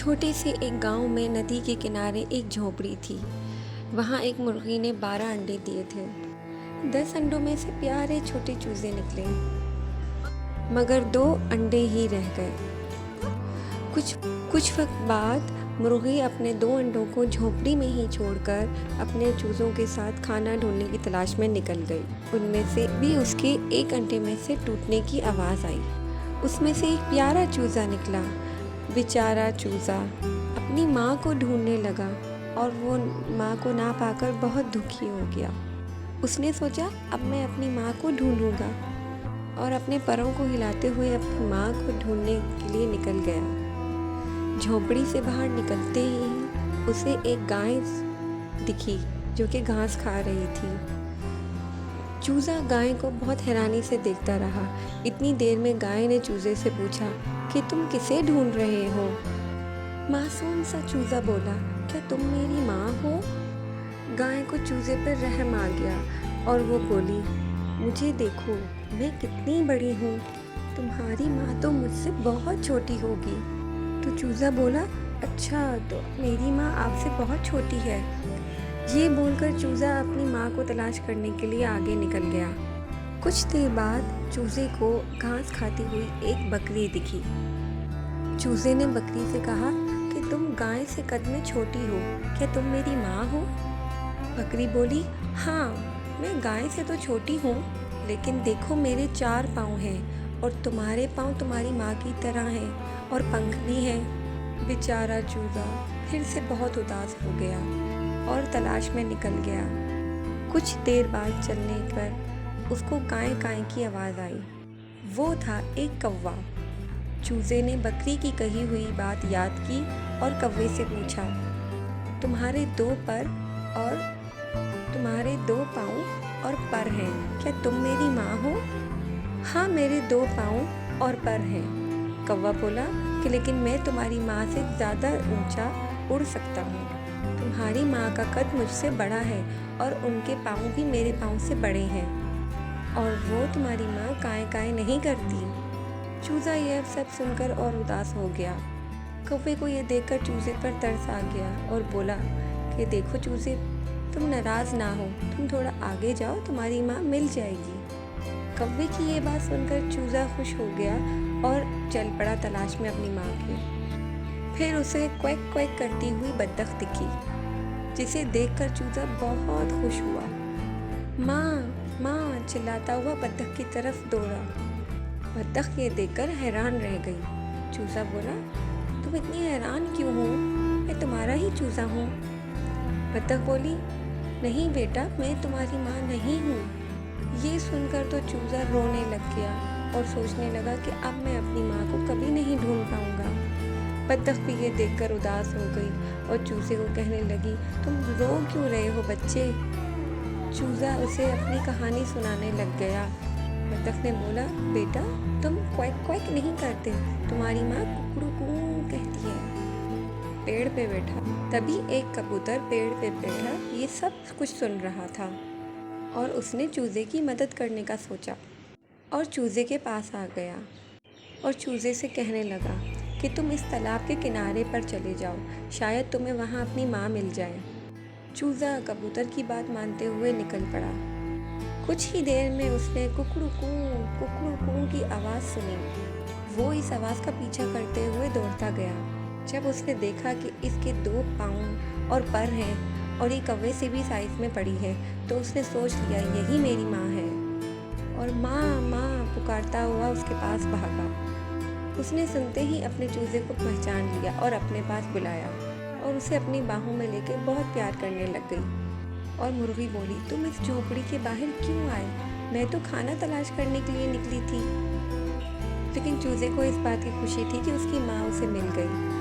छोटे से एक गांव में नदी के किनारे एक झोपड़ी थी। वहाँ एक मुर्गी ने 12 अंडे दिए थे। 10 अंडों में से प्यारे छोटे चूजे निकले, मगर 2 अंडे ही रह गए। कुछ वक्त बाद मुर्गी अपने 2 अंडों को झोपड़ी में ही छोड़कर अपने चूज़ों के साथ खाना ढूंढने की तलाश में निकल गई। उनमें से भी उसके एक अंडे में से टूटने की आवाज़ आई। उसमें से एक प्यारा चूज़ा निकला। बेचारा चूज़ा अपनी माँ को ढूंढने लगा और वो माँ को ना पाकर बहुत दुखी हो गया। उसने सोचा, अब मैं अपनी माँ को ढूंढूंगा, और अपने पैरों को हिलाते हुए अपनी माँ को ढूंढने के लिए निकल गया। झोपड़ी से बाहर निकलते ही उसे एक गाय दिखी जो कि घास खा रही थी। चूज़ा गाय को बहुत हैरानी से देखता रहा। इतनी देर में गाय ने चूज़े से पूछा कि तुम किसे ढूंढ रहे हो? मासूम सा चूज़ा बोला, क्या तुम मेरी माँ हो? गाय को चूज़े पर रहम आ गया और वो बोली, मुझे देखो, मैं कितनी बड़ी हूँ। तुम्हारी माँ तो मुझसे बहुत छोटी होगी। तो चूज़ा बोला, अच्छा, तो मेरी माँ आपसे बहुत छोटी है। ये बोलकर चूज़ा अपनी माँ को तलाश करने के लिए आगे निकल गया। कुछ देर बाद चूज़े को घास खाती हुई एक बकरी दिखी। चूज़े ने बकरी से कहा कि तुम गाय से कद में छोटी हो, क्या तुम मेरी माँ हो? बकरी बोली, हाँ, मैं गाय से तो छोटी हूँ, लेकिन देखो मेरे 4 पाँव हैं और तुम्हारे पाँव तुम्हारी माँ की तरह हैं और पंख भी हैं। बेचारा चूज़ा फिर से बहुत उदास हो गया और तलाश में निकल गया। कुछ देर बाद चलने पर उसको काएं काएं की आवाज़ आई। वो था एक कौवा। चूज़े ने बकरी की कही हुई बात याद की और कौवे से पूछा, तुम्हारे 2 पर और तुम्हारे 2 पाँव और पर हैं, क्या तुम मेरी माँ हो? हाँ, मेरे 2 पाँव और पर हैं। कौवा बोला कि लेकिन मैं तुम्हारी माँ से ज़्यादा ऊंचा उड़ सकता हूँ। तुम्हारी माँ का कद मुझसे बड़ा है और उनके पाँव भी मेरे पाँव से बड़े हैं, और वो तुम्हारी माँ काएं काएं नहीं करती। चूज़ा यह सब सुनकर और उदास हो गया। कौवे को यह देखकर चूज़े पर तरस आ गया और बोला कि देखो चूज़े, तुम नाराज़ ना हो, तुम थोड़ा आगे जाओ, तुम्हारी माँ मिल जाएगी। कौवे की ये बात सुनकर चूज़ा खुश हो गया और चल पड़ा तलाश में अपनी माँ की। फिर उसे क्वैक क्वैक करती हुई बत्तख दिखी, जिसे देखकर चूज़ा बहुत खुश हुआ। माँ माँ चिल्लाता हुआ बत्तख की तरफ दौड़ा। बत्तख ये देखकर हैरान रह गई। चूज़ा बोला, तुम इतनी हैरान क्यों हो? मैं तुम्हारा ही चूज़ा हूँ। बत्तख बोली, नहीं बेटा, मैं तुम्हारी माँ नहीं हूँ। ये सुनकर तो चूज़ा रोने लग गया और सोचने लगा कि अब मैं अपनी माँ को कभी नहीं ढूंढ पाऊँगा। बत्तख भी ये देखकर उदास हो गई और चूज़े को कहने लगी, तुम रो क्यों रहे हो बच्चे? चूज़ा उसे अपनी कहानी सुनाने लग गया। बत्तख ने बोला, बेटा, तुम क्वैक क्वैक नहीं करते, तुम्हारी माँ कुकड़ू कू कहती है। पेड़ पे बैठा। तभी एक कबूतर पेड़ पे बैठा ये सब कुछ सुन रहा था और उसने चूज़े की मदद करने का सोचा और चूज़े के पास आ गया और चूज़े से कहने लगा कि तुम इस तालाब के किनारे पर चले जाओ, शायद तुम्हें वहाँ अपनी माँ मिल जाए। चूज़ा कबूतर की बात मानते हुए निकल पड़ा। कुछ ही देर में उसने कुकड़ू कू की आवाज़ सुनी। वो इस आवाज़ का पीछा करते हुए दौड़ता गया। जब उसने देखा कि इसके 2 पाँव और पर हैं और ये कौवे से भी साइज़ में बड़ी है, तो उसने सोच लिया यही मेरी माँ है, और माँ माँ पुकारता हुआ उसके पास भागा। उसने सुनते ही अपने चूज़े को पहचान लिया और अपने पास बुलाया और उसे अपनी बाहों में लेकर बहुत प्यार करने लग गई। और मुर्गी बोली, तुम इस झोपड़ी के बाहर क्यों आए? मैं तो खाना तलाश करने के लिए निकली थी। लेकिन चूज़े को इस बात की खुशी थी कि उसकी माँ उसे मिल गई।